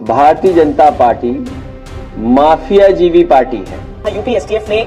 Bharatiya Janata party माफियाजीवी party है। UP STF ने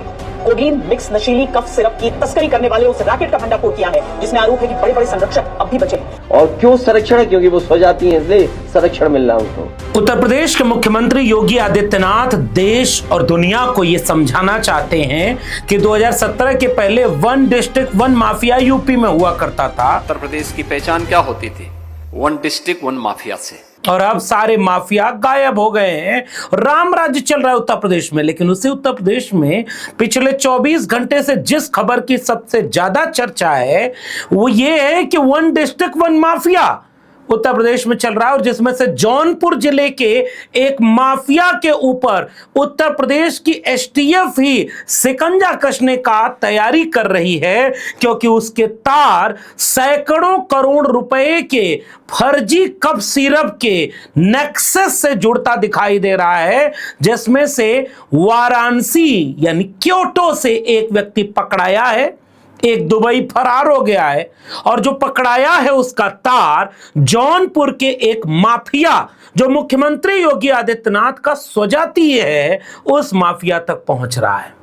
codeine mix नशीली कफ सिरप की तस्करी करने वाले उस रैकेट का भंडाफोड़ किया है जिसमें आरोप है कि बड़े बड़े संरक्षक अब भी बचे हैं। और क्यों संरक्षण है? क्योंकि वो सो जाती हैं, इसलिए संरक्षण मिल रहा है उनको। उत्तर प्रदेश के मुख्यमंत्री योगी आदित्यनाथ देश और दुनिया को यह समझाना चाहते हैं कि 2017 के पहले one district one mafia UP में हुआ करता था। उत्तर प्रदेश की पहचान क्या होती थी? वन डिस्ट्रिक्ट वन माफिया से। और अब सारे माफिया गायब हो गए हैं, राम राज्य चल रहा है उत्तर प्रदेश में। लेकिन उसी उत्तर प्रदेश में पिछले 24 घंटे से जिस खबर की सबसे ज्यादा चर्चा है वो ये है कि one district one mafia Uttar Pradesh में चल रहा है, और जिसमें से जौनपुर जिले के एक माफिया के ऊपर उत्तर प्रदेश की एसटीएफ ही शिकंजा कसने का तैयारी कर रही है, क्योंकि उसके तार सैकड़ों करोड़ रुपए के फर्जी कफ सिरप के नेक्सस से जुड़ता दिखाई दे रहा है, जिसमें से वाराणसी यानी क्योटो से एक व्यक्ति पकड़ाया है, एक दुबई फरार हो गया है, और जो पकड़ाया है उसका तार जौनपुर के एक माफिया जो मुख्यमंत्री योगी आदित्यनाथ का स्वजातीय है उस माफिया तक पहुंच रहा है।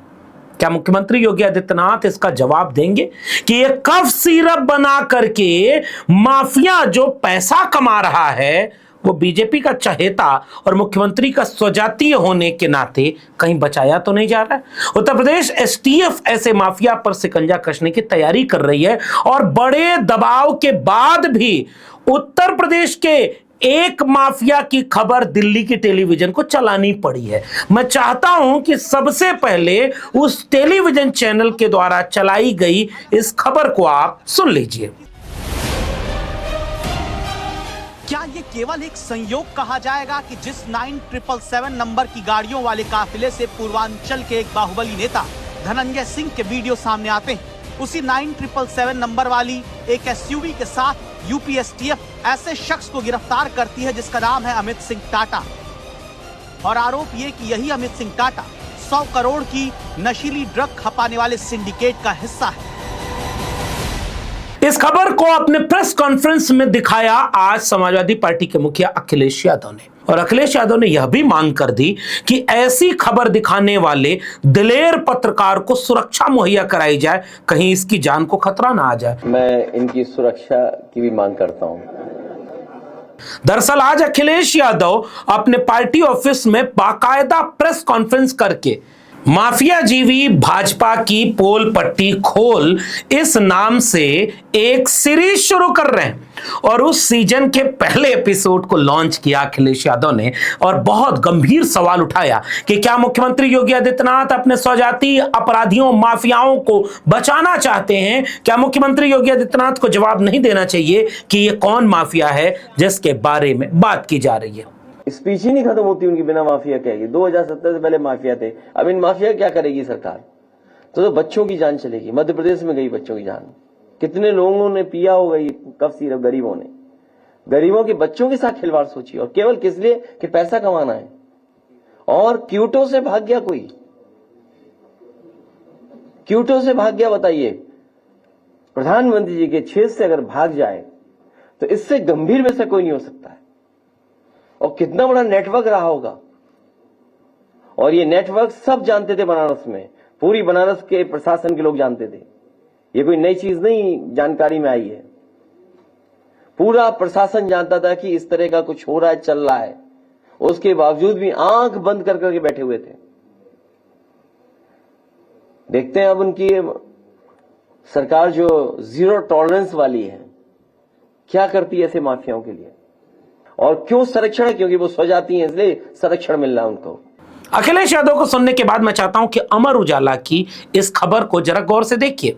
क्या मुख्यमंत्री योगी आदित्यनाथ इसका जवाब देंगे कि ये कफ सिरप बना करके माफिया जो पैसा कमा रहा है वो बीजेपी का चहेता और मुख्यमंत्री का स्वजातीय होने के नाते कहीं बचाया तो नहीं जा रहा है? उत्तर प्रदेश एसटीएफ ऐसे माफिया पर शिकंजा कसने की तैयारी कर रही है, और बड़े दबाव के बाद भी उत्तर प्रदेश के एक माफिया की खबर दिल्ली की टेलीविजन को चलानी पड़ी है। मैं चाहता हूं कि सबसे पहले उस टेलीविजन चैनल के द्वारा चलाई गई इस खबर को आप सुन लीजिए। क्या ये केवल एक संयोग कहा जाएगा कि जिस 9777 नंबर की गाड़ियों वाले काफिले से पूर्वांचल के एक बाहुबली नेता धनंजय सिंह के वीडियो सामने आते हैं, उसी 9777 नंबर वाली एक एसयूवी के साथ यूपी एसटीएफ ऐसे शख्स को गिरफ्तार करती है जिसका नाम है अमित सिंह टाटा, और आरोप ये कि यही अमित सिंह टाटा 100 करोड़ की नशीली ड्रग खपाने वाले सिंडिकेट का हिस्सा है। इस खबर को अपने प्रेस कॉन्फ्रेंस में दिखाया आज समाजवादी पार्टी के मुखिया अखिलेश यादव ने, और अखिलेश यादव ने यह भी मांग कर दी कि ऐसी खबर दिखाने वाले दिलेर पत्रकार को सुरक्षा मुहैया कराई जाए, कहीं इसकी जान को खतरा ना आ जाए। मैं इनकी सुरक्षा की भी मांग करता हूं। दरअसल आज अखिलेश यादव अपने पार्टी ऑफिस में बाकायदा प्रेस कॉन्फ्रेंस करके माफिया जीवी भाजपा की पोल पट्टी खोल इस नाम से एक सीरीज शुरू कर रहे हैं, और उस सीजन के पहले एपिसोड को लॉन्च किया अखिलेश यादव ने, और बहुत गंभीर सवाल उठाया कि क्या मुख्यमंत्री योगी आदित्यनाथ अपने स्वजातीय अपराधियों माफियाओं को बचाना चाहते हैं? क्या मुख्यमंत्री योगी आदित्यनाथ को जवाब नहीं देना चाहिए कि ये कौन माफिया है जिसके बारे में बात की जा रही है? स्पीच ही नहीं खत्म होती उनकी बिना माफिया कहेगी। 2017 से पहले माफिया थे, अब इन माफिया क्या करेगी सरकार? तो बच्चों की जान चलेगी। मध्य प्रदेश में गई बच्चों की जान, कितने लोगों ने पिया होगा ये कफ सिरप, गरीबों ने, गरीबों के बच्चों के साथ खिलवाड़ सोचिए, और केवल किस लिए कि पैसा कमाना है। और क्यूटो से भाग गया कोई, क्यूटो से भाग गया, बताइए। प्रधानमंत्री जी के क्षेत्र से अगर भाग जाए तो इससे गंभीर में से कोई नहीं हो सकता है। और कितना बड़ा नेटवर्क रहा होगा, और ये नेटवर्क सब जानते थे बनारस में, पूरी बनारस के प्रशासन के लोग जानते थे। ये कोई नई चीज नहीं जानकारी में आई है, पूरा प्रशासन जानता था कि इस तरह का कुछ हो रहा है, चल रहा है। उसके बावजूद भी आंख बंद कर करके बैठे हुए थे। देखते हैं अब उनकी सरकार जो जीरो टॉलरेंस वाली है क्या करती है ऐसे माफियाओं के लिए। और क्यों संरक्षण है? क्योंकि वो सो जाती हैं, इसलिए संरक्षण मिल रहा है उनको। अखिलेश यादव को सुनने के बाद मैं चाहता हूं कि अमर उजाला की इस खबर को जरा गौर से देखिए।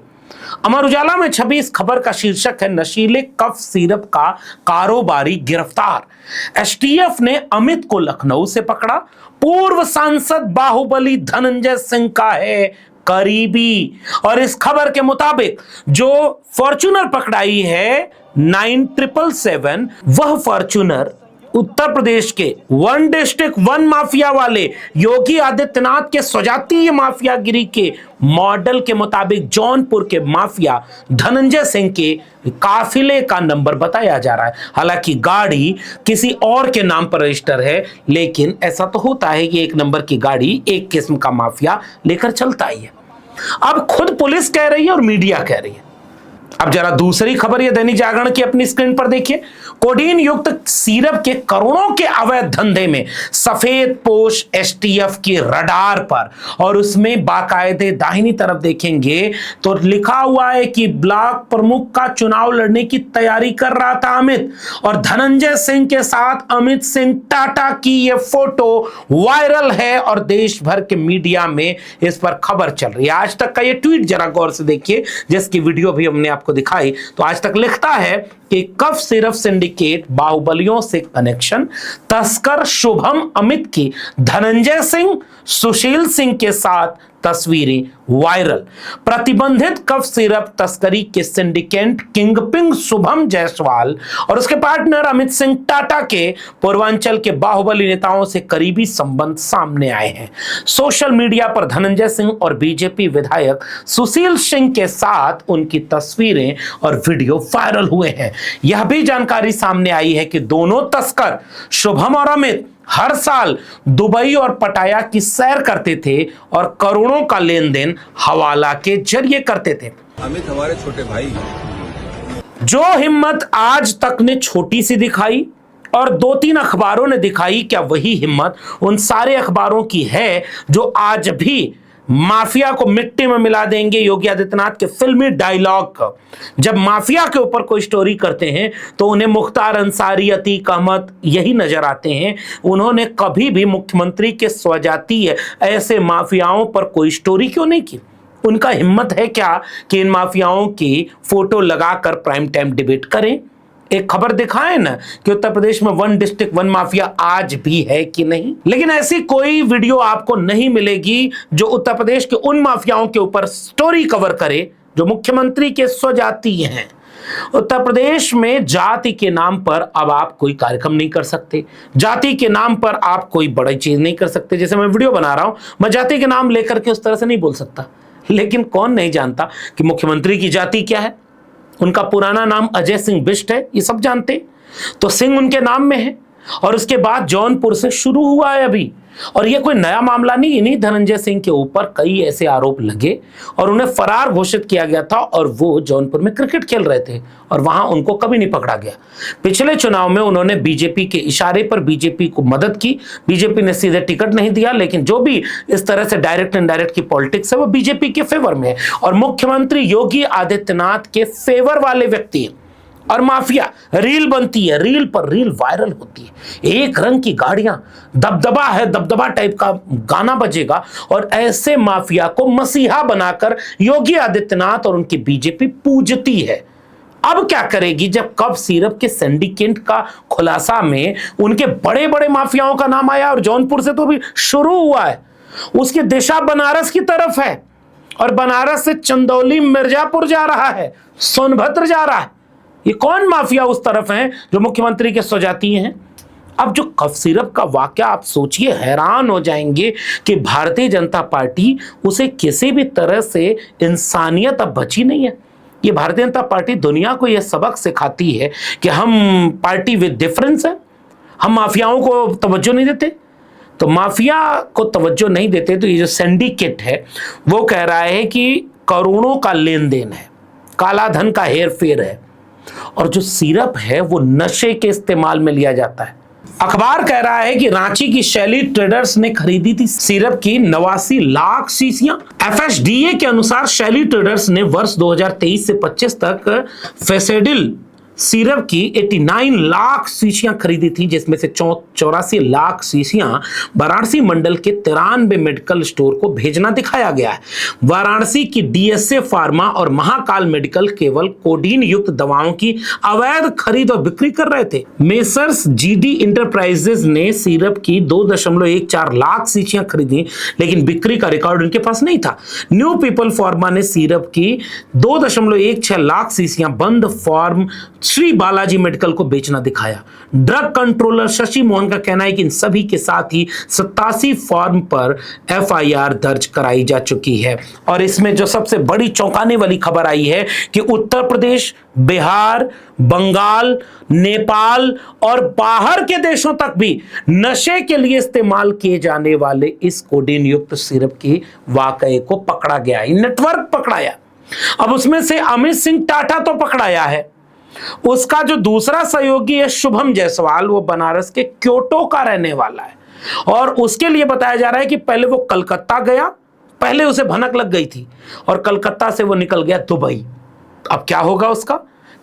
अमर उजाला में छपी इस खबर का शीर्षक है नशीले कफ सिरप का कारोबारी गिरफ्तार। एसटीएफ ने अमित को लखनऊ से पकड़ा। पूर्व सांसद बाहुबली धनंजय सिंह का है करीबी। और इस खबर के मुताबिक जो फॉर्च्यूनर पकड़ाई है 9777, वह फॉर्च्यूनर उत्तर प्रदेश के वन डिस्ट्रिक्ट वन माफिया वाले योगी आदित्यनाथ के स्वजातीय माफियागिरी के मॉडल के मुताबिक जौनपुर के माफिया धनंजय सिंह के काफिले का नंबर बताया जा रहा है। हालांकि गाड़ी किसी और के नाम पर रजिस्टर है, लेकिन ऐसा तो होता है कि एक नंबर की गाड़ी एक किस्म का माफिया लेकर चलता ही है। अब खुद पुलिस कह रही है और मीडिया कह रही है। अब जरा दूसरी खबर ये दैनिक जागरण की अपनी स्क्रीन पर देखिए। कोडीन युक्त सीरप के करोड़ों के अवैध धंधे में सफेद पोश एसटीएफ की रडार पर, और उसमें बाकायदे दाहिनी तरफ देखेंगे तो लिखा हुआ है कि ब्लॉक प्रमुख का चुनाव लड़ने की तैयारी कर रहा था अमित, और धनंजय सिंह के साथ अमित सिंह टाटा की यह फोटो वायरल है और देश भर के मीडिया में इस पर खबर चल रही है। आज तक का ये ट्वीट जरा गौर से देखिए, जिसकी वीडियो भी हमने आपको दिखाई। तो आज तक लिखता है कि कफ सिरप सिंडिकेट बाहुबलियों से कनेक्शन, तस्कर शुभम अमित की धनंजय सिंह सुशील सिंह के साथ तस्वीरें वायरल। प्रतिबंधित कफ सिरप तस्करी के सिंडिकेट किंगपिंग शुभम जायसवाल और उसके पार्टनर अमित सिंह टाटा के पूर्वांचल के बाहुबली नेताओं से करीबी संबंध सामने आए हैं। सोशल मीडिया पर धनंजय सिंह और बीजेपी विधायक सुशील सिंह के साथ उनकी तस्वीरें और वीडियो वायरल हुए हैं। यह भी जानकारी सामने आई है कि दोनों तस्कर शुभम और अमित हर साल दुबई और पटाया की सैर करते थे और करोड़ों का लेन देन हवाला के जरिए करते थे। अमित हमारे छोटे भाई हैं। जो हिम्मत आज तक ने छोटी सी दिखाई और 2-3 अखबारों ने दिखाई, क्या वही हिम्मत उन सारे अखबारों की है जो आज भी माफिया को मिट्टी में मिला देंगे? योगी आदित्यनाथ के फिल्मी डायलॉग, जब माफिया के ऊपर कोई स्टोरी करते हैं तो उन्हें मुख्तार अंसारी, अतीक अहमद यही नजर आते हैं। उन्होंने कभी भी मुख्यमंत्री के स्वजातीय ऐसे माफियाओं पर कोई स्टोरी क्यों नहीं की? उनका हिम्मत है क्या कि इन माफियाओं की फोटो लगाकर प्राइम टाइम डिबेट करें? एक खबर दिखाए ना कि उत्तर प्रदेश में वन डिस्ट्रिक्ट वन माफिया आज भी है कि नहीं। लेकिन ऐसी कोई वीडियो आपको नहीं मिलेगी जो उत्तर प्रदेश के उन माफियाओं के ऊपर स्टोरी कवर करे जो मुख्यमंत्री के स्वजातीय हैं। उत्तर प्रदेश में जाति के नाम पर अब आप कोई कार्यक्रम नहीं कर सकते, जाति के नाम पर आप कोई बड़ी चीज नहीं कर सकते। जैसे मैं वीडियो बना रहा हूं, मैं जाति के नाम लेकर के उस तरह से नहीं बोल सकता, लेकिन कौन नहीं जानता कि मुख्यमंत्री की जाति क्या है? उनका पुराना नाम अजय सिंह बिष्ट है, ये सब जानते। तो सिंह उनके नाम में है और उसके बाद जौनपुर से शुरू हुआ है अभी। और ये कोई नया मामला नहीं, इन्हीं धनंजय सिंह के ऊपर कई ऐसे आरोप लगे और उन्हें फरार घोषित किया गया था और वो जौनपुर में क्रिकेट खेल रहे थे और वहां उनको कभी नहीं पकड़ा गया। पिछले चुनाव में उन्होंने बीजेपी के इशारे पर बीजेपी को मदद की, बीजेपी ने सीधे टिकट नहीं दिया, लेकिन जो भी इस तरह से डायरेक्ट इनडायरेक्ट की पॉलिटिक्स है वो बीजेपी के फेवर में है और मुख्यमंत्री योगी आदित्यनाथ के फेवर वाले व्यक्ति हैं। और माफिया रील बनती है, रील पर रील वायरल होती है, एक रंग की गाड़ियां, दबदबा है, दबदबा टाइप का गाना बजेगा और ऐसे माफिया को मसीहा बनाकर योगी आदित्यनाथ और उनकी बीजेपी पूजती है। अब क्या करेगी जब कफ सिरप के सिंडिकेट का खुलासा में उनके बड़े बड़े माफियाओं का नाम आया और जौनपुर से तो भी शुरू हुआ है, उसकी दिशा बनारस की तरफ है और बनारस से चंदौली मिर्जापुर जा रहा है, सोनभद्र जा रहा है। ये कौन माफिया उस तरफ हैं जो मुख्यमंत्री के स्वजातीय हैं? अब जो कफ सिरप का वाकया आप सोचिए, हैरान हो जाएंगे कि भारतीय जनता पार्टी उसे किसी भी तरह से इंसानियत अब बची नहीं है। ये भारतीय जनता पार्टी दुनिया को यह सबक सिखाती है कि हम पार्टी विद डिफरेंस है, हम माफियाओं को तवज्जो नहीं देते। तो माफिया को तवज्जो नहीं देते तो ये जो सिंडिकेट है वो कह रहा है कि करोड़ों का लेन देन है, काला धन का हेर फेर है और जो सिरप है वो नशे के इस्तेमाल में लिया जाता है। अखबार कह रहा है कि रांची की शैली ट्रेडर्स ने खरीदी थी सिरप की 89 लाख शीशियां। एफएसडीए के अनुसार शैली ट्रेडर्स ने वर्ष 2023 से 25 तक फेसेडिल सिरप की 89 लाख शीशियां खरीदी थी, जिसमें से 84 लाख शीशियां वाराणसी मंडल के 93 मेडिकल स्टोर को भेजना दिखाया गया है। वाराणसी की डीएसए फार्मा और महाकाल मेडिकल केवल कोडीन युक्त दवाओं की अवैध खरीद और बिक्री कर रहे थे। मेसर्स जीडी इंटरप्राइजेज ने सिरप की 2.14 लाख शीशियां खरीदी, लेकिन बिक्री का रिकॉर्ड उनके पास नहीं था। न्यू पीपल फार्मा ने सिरप की 2.16 लाख शीशियां बंद फॉर्म श्री बालाजी मेडिकल को बेचना दिखाया। ड्रग कंट्रोलर शशि मोहन का कहना है कि इन सभी के साथ ही 87 फॉर्म पर एफआईआर दर्ज कराई जा चुकी है। और इसमें जो सबसे बड़ी चौंकाने वाली खबर आई है कि उत्तर प्रदेश, बिहार, बंगाल, नेपाल और बाहर के देशों तक भी नशे के लिए इस्तेमाल किए जाने वाले इस कोडीन युक्त सिरप के वाकये को पकड़ा गया है, नेटवर्क पकड़ाया। अब उसमें से अमित सिंह टाटा तो पकड़ाया है, उसका जो दूसरा सहयोगी है शुभम जायसवाल, वो बनारस के क्योटो का रहने वाला है और उसके लिए बताया जा रहा है कि पहले वो कलकत्ता गया, पहले उसे भनक लग गई थी और कलकत्ता से वो निकल गया दुबई। अब क्या होगा उसका?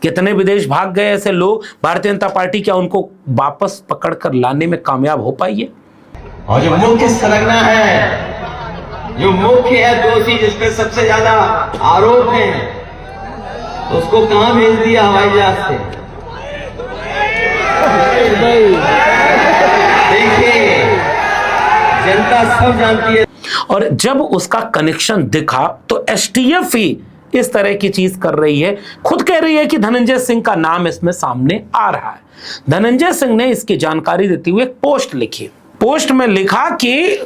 कितने विदेश भाग गए ऐसे लोग? भारतीय जनता पार्टी क्या उनको वापस पकड़ कर लाने में कामयाब हो पाई है? और जो मुख्य संलग्न है, जो मुख्य है दोषी, जिसपे सबसे ज्यादा आरोप है, उसको कहां भेज दिया? हवाई जहाज से। देखिए, जनता सब जानती है। और जब उसका कनेक्शन दिखा तो एसटीएफ ही इस तरह की चीज कर रही है, खुद कह रही है कि धनंजय सिंह का नाम इसमें सामने आ रहा है। धनंजय सिंह ने इसकी जानकारी देते हुए एक पोस्ट लिखी। पोस्ट में लिखा कि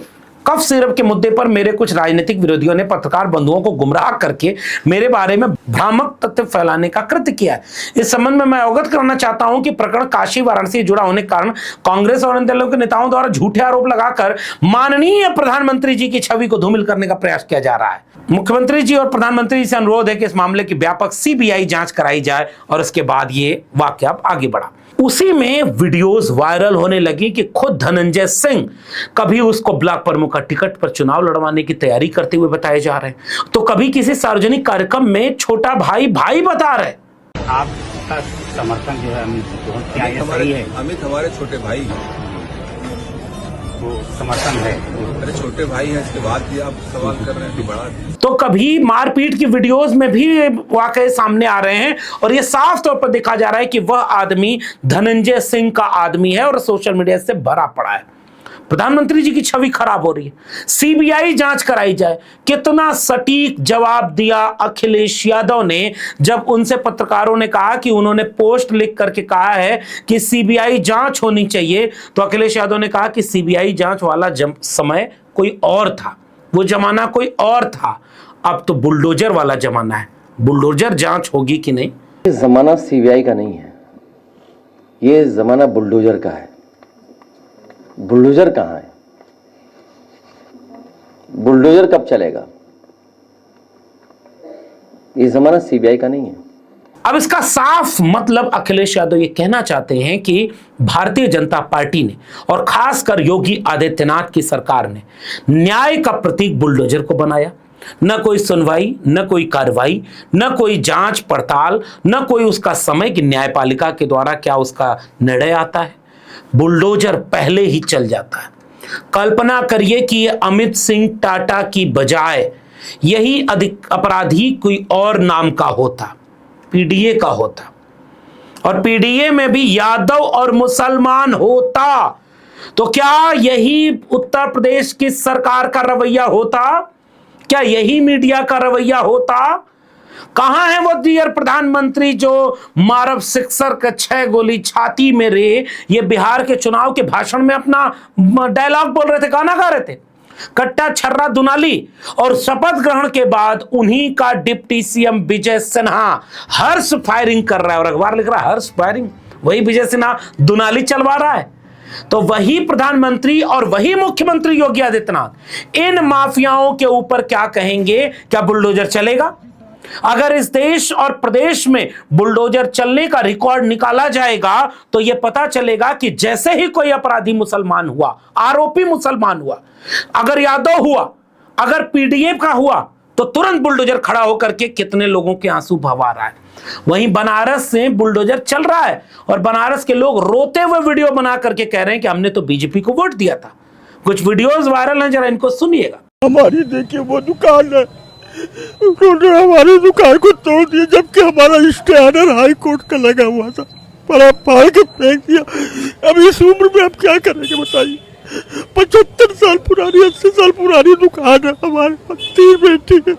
कफ सिरप के मुद्दे पर मेरे कुछ राजनीतिक विरोधियों ने पत्रकार बंधुओं को गुमराह करके मेरे बारे में भ्रामक तथ्य फैलाने का कृत्य किया है। इस संबंध में मैं अवगत कराना चाहता हूं कि प्रकरण काशी वाराणसी से जुड़ा होने के कारण कांग्रेस और अन्य दलों के नेताओं द्वारा झूठे आरोप लगाकर माननीय प्रधानमंत्री जी की छवि को धूमिल करने का प्रयास किया जा रहा है। मुख्यमंत्री जी और प्रधानमंत्री जी से अनुरोध है कि इस मामले की व्यापक सीबीआई जांच कराई जाए और इसके बाद ये वाकया आगे बढ़ा। उसी में वीडियोस वायरल होने लगी कि खुद धनंजय सिंह कभी उसको ब्लॉक प्रमुख का टिकट पर चुनाव लड़वाने की तैयारी करते हुए बताए जा रहे हैं, तो कभी किसी सार्वजनिक कार्यक्रम में छोटा भाई भाई बता रहे। आपका समर्थन जो है क्या ये सही है? अमित हमारे छोटे भाई हैं। वो समर्थन है। अरे छोटे भाई हैं, इसके बाद भी आप सवाल कर रहे हैं कि बड़ा। तो कभी मारपीट की वीडियोस में भी वाकई सामने आ रहे हैं और ये साफ तौर पर देखा जा रहा है कि वह आदमी धनंजय सिंह का आदमी है और सोशल मीडिया से भरा पड़ा है। प्रधानमंत्री जी की छवि खराब हो रही है, सीबीआई जांच कराई जाए। कितना सटीक जवाब दिया अखिलेश यादव ने जब उनसे पत्रकारों ने कहा कि उन्होंने पोस्ट लिख करके कहा है कि सीबीआई जांच होनी चाहिए, तो अखिलेश यादव ने कहा कि सीबीआई जांच वाला समय कोई और था, वो जमाना कोई और था, अब तो बुलडोजर वाला जमाना है। बुलडोजर जांच होगी कि नहीं? ये जमाना सीबीआई का नहीं है, ये जमाना बुलडोजर का है। बुलडोजर कहां है? बुलडोजर कब चलेगा? ये जमाना सीबीआई का नहीं है। अब इसका साफ मतलब अखिलेश यादव ये कहना चाहते हैं कि भारतीय जनता पार्टी ने और खासकर योगी आदित्यनाथ की सरकार ने न्याय का प्रतीक बुलडोजर को बनाया। न कोई सुनवाई, न कोई कार्रवाई, न कोई जांच पड़ताल, न कोई उसका समय कि न्यायपालिका के द्वारा क्या उसका निर्णय आता है। बुलडोजर पहले ही चल जाता है। कल्पना करिए कि ये अमित सिंह टाटा की बजाय यही अधिक अपराधी कोई और नाम का होता, पीडीए का होता, और पीडीए में भी यादव और मुसलमान होता, तो क्या यही उत्तर प्रदेश की सरकार का रवैया होता? क्या यही मीडिया का रवैया होता? कहां है वो डियर प्रधानमंत्री जो मारव सिक्सर का 6 गोली छाती में रे, ये बिहार के चुनाव के भाषण में अपना डायलॉग बोल रहे थे, गाना गा रहे थे, कट्टा छर्रा दुनाली। और शपथ ग्रहण के बाद उन्हीं का डिप्टी सीएम विजय सिन्हा हर्ष फायरिंग कर रहा है और अखबार लिख रहा है हर्ष फायरिंग, वही विजय सिन्हा दुनाली चलवा रहा है। तो वही प्रधानमंत्री और वही मुख्यमंत्री योगी आदित्यनाथ इन माफियाओं के ऊपर क्या कहेंगे? क्या बुलडोजर चलेगा? अगर इस देश और प्रदेश में बुलडोजर चलने का रिकॉर्ड निकाला जाएगा तो यह पता चलेगा कि जैसे ही कोई अपराधी मुसलमान हुआ, आरोपी मुसलमान हुआ, अगर यादव हुआ, अगर पीडीएफ का हुआ, तो तुरंत बुलडोजर खड़ा होकर के कितने लोगों के आंसू बहा रहा है। वहीं बनारस से बुलडोजर चल रहा है और बनारस के लोग रोते हुए वीडियो बना करके कह रहे हैं कि हमने तो बीजेपी को वोट दिया था। कुछ वीडियोस वायरल हैं, जरा इनको सुनिएगा। हमारी देखिए वो दुकान है, उन्होंने हमारी दुकान को तोड़ दिया, जबकि हमारा स्टे ऑर्डर हाई कोर्ट का लगा हुआ था, पर आप फाड़ के फेंक दिया। अब इस उम्र में आप क्या करेंगे बताइए? 75 साल पुरानी, 80 साल पुरानी दुकान है, हमारे पास 3 बेटी है,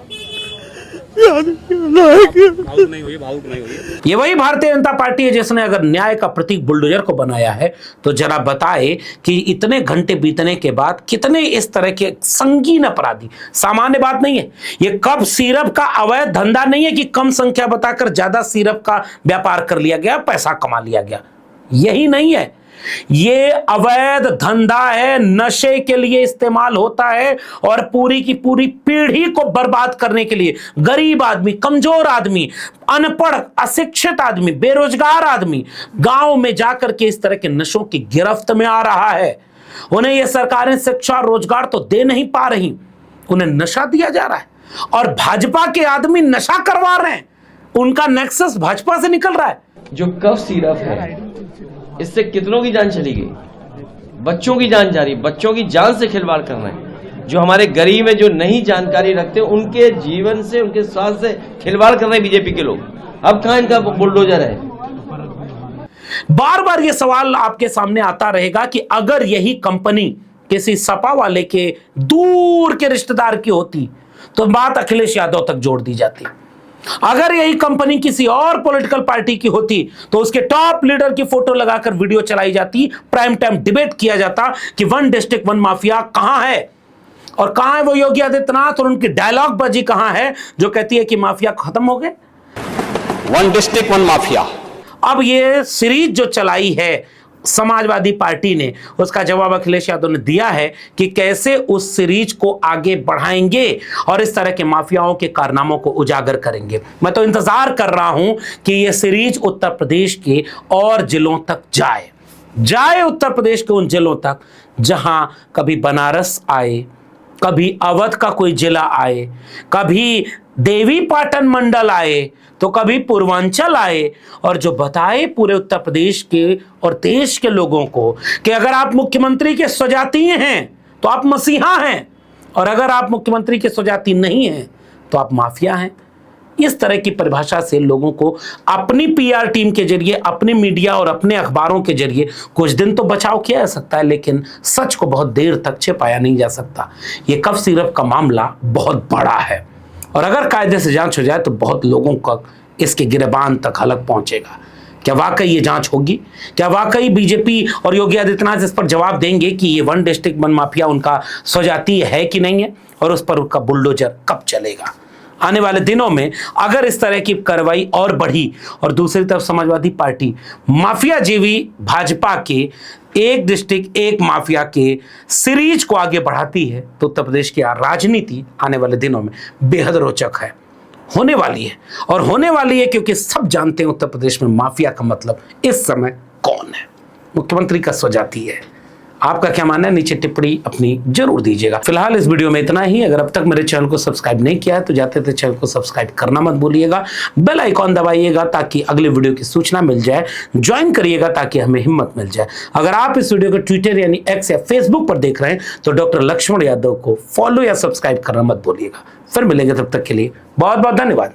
ये वही भारतीय जनता पार्टी है जिसने अगर न्याय का प्रतीक बुलडोजर को बनाया है तो जरा बताए कि इतने घंटे बीतने के बाद कितने इस तरह के संगीन अपराधी, सामान्य बात नहीं है, ये कप सिरप का अवैध धंधा नहीं है कि कम संख्या बताकर ज्यादा सिरप का व्यापार कर लिया गया, पैसा कमा लिया गया, यही नहीं है, ये अवैध धंधा है, नशे के लिए इस्तेमाल होता है और पूरी की पूरी पीढ़ी को बर्बाद करने के लिए गरीब आदमी, कमजोर आदमी, अनपढ़, अशिक्षित आदमी, बेरोजगार आदमी गांव में जाकर के इस तरह के नशों की गिरफ्त में आ रहा है। उन्हें ये सरकारें शिक्षा रोजगार तो दे नहीं पा रही, उन्हें नशा दिया जा रहा है और भाजपा के आदमी नशा करवा रहे हैं, उनका नेक्सस भाजपा से निकल रहा है। जो कफ सिरप है इससे कितनों की जान चली गई, बच्चों की जान जा रही, बच्चों की जान से खिलवाड़ कर रहे हैं। जो हमारे गरीब है, जो नहीं जानकारी रखते, उनके जीवन से, उनके स्वास्थ्य से खिलवाड़ कर रहे हैं बीजेपी के लोग। अब कहां इनका बुलडोजर है? बार बार ये सवाल आपके सामने आता रहेगा कि अगर यही कंपनी किसी सपा वाले के दूर के रिश्तेदार की होती तो बात अखिलेश यादव तक जोड़ दी जाती, अगर यही कंपनी किसी और पॉलिटिकल पार्टी की होती तो उसके टॉप लीडर की फोटो लगाकर वीडियो चलाई जाती, प्राइम टाइम डिबेट किया जाता कि वन डिस्ट्रिक्ट वन माफिया कहां है और कहां है वो योगी आदित्यनाथ और उनकी डायलॉग बाजी कहां है जो कहती है कि माफिया खत्म हो गए। One district one mafia. अब ये सीरीज जो चलाई है समाजवादी पार्टी ने, उसका जवाब अखिलेश यादव ने दिया है कि कैसे उस सीरीज को आगे बढ़ाएंगे और इस तरह के माफियाओं के कारनामों को उजागर करेंगे। मैं तो इंतजार कर रहा हूं कि यह सीरीज उत्तर प्रदेश के और जिलों तक जाए उत्तर प्रदेश के उन जिलों तक जहां कभी बनारस आए, कभी अवध का कोई जिला आए, कभी देवी पाटन मंडल आए, तो कभी पूर्वांचल आए और जो बताए पूरे उत्तर प्रदेश के और देश के लोगों को कि अगर आप मुख्यमंत्री के स्वजातीय हैं तो आप मसीहा हैं और अगर आप मुख्यमंत्री के स्वजातीय नहीं हैं तो आप माफिया हैं। इस तरह की परिभाषा से लोगों को अपनी पीआर टीम के जरिए, अपने मीडिया और अपने अखबारों के जरिए कुछ दिन तो बचाव किया जा सकता है, लेकिन सच को बहुत देर तक छिपाया नहीं जा सकता। ये कफ सिरप का मामला बहुत बड़ा है और अगर कायदे से जांच हो जाए तो बहुत लोगों का इसके गिरबान तक हलक पहुंचेगा। क्या वाकई ये जांच होगी? क्या वाकई बीजेपी और योगी आदित्यनाथ इस पर जवाब देंगे कि ये वन डिस्ट्रिक्ट वन माफिया उनका स्वजातीय है कि नहीं है और उस पर उनका बुलडोजर कब चलेगा? आने वाले दिनों में अगर इस तरह की कार्रवाई और बढ़ी और दूसरी तरफ समाजवादी पार्टी माफिया जीवी भाजपा के एक डिस्ट्रिक्ट एक माफिया के सीरीज को आगे बढ़ाती है तो उत्तर प्रदेश की राजनीति आने वाले दिनों में बेहद रोचक है, होने वाली है। और होने वाली है क्योंकि सब जानते हैं उत्तर प्रदेश में माफिया का मतलब इस समय कौन है, मुख्यमंत्री का स्वजातीय है। आपका क्या मानना है? नीचे टिप्पणी अपनी जरूर दीजिएगा। फिलहाल इस वीडियो में इतना ही। अगर अब तक मेरे चैनल को सब्सक्राइब नहीं किया है तो जाते थे चैनल को सब्सक्राइब करना मत भूलिएगा, बेल आइकॉन दबाइएगा ताकि अगले वीडियो की सूचना मिल जाए, ज्वाइन करिएगा ताकि हमें हिम्मत मिल जाए। अगर आप इस वीडियो को ट्विटर यानी एक्स या फेसबुक पर देख रहे हैं तो डॉक्टर लक्ष्मण यादव को फॉलो या सब्सक्राइब करना मत भूलिएगा। फिर मिलेंगे, तब तक के लिए बहुत बहुत धन्यवाद।